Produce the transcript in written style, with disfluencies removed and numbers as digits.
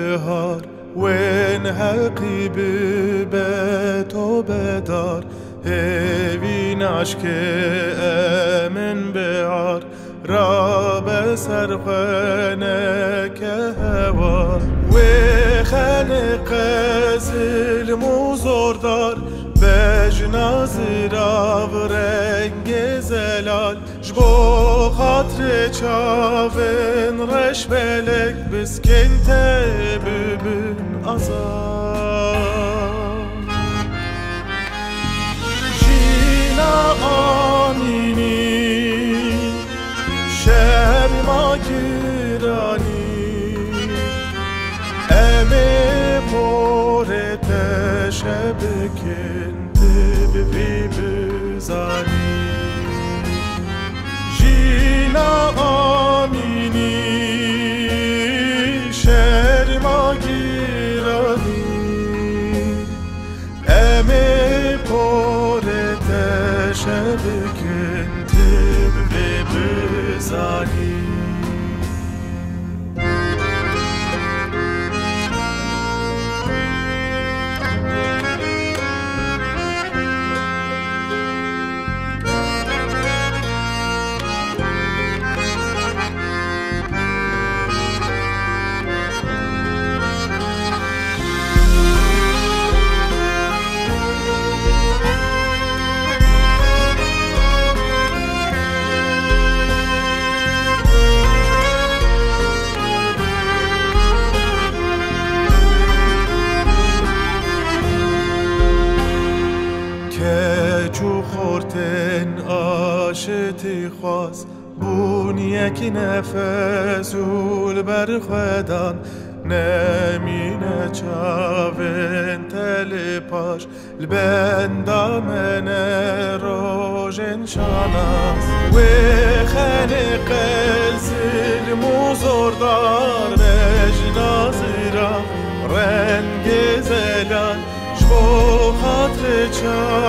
بهار وين حقي ببيتو بدار هيفين عشق من بهار راب سرخنك هوا وخنق زل موزوردار بجنازرا و رنگ زلال جبو خاطر چاون رش بلک بسکن ببن آزار جینا آمینی شهر ما گرانی امه پورت شبکن بی بزانی جینا آمینی شهر ما گیرانی امه پورت شبکن بی بزانی چو خورتن آشتی خواست بون یکی نفسول بر خودان نمینه چاون تل پاش لبندامن روژن شاناس و خنق زل موزوردار بجنازرا رنگ زلال جبو خاطر چاون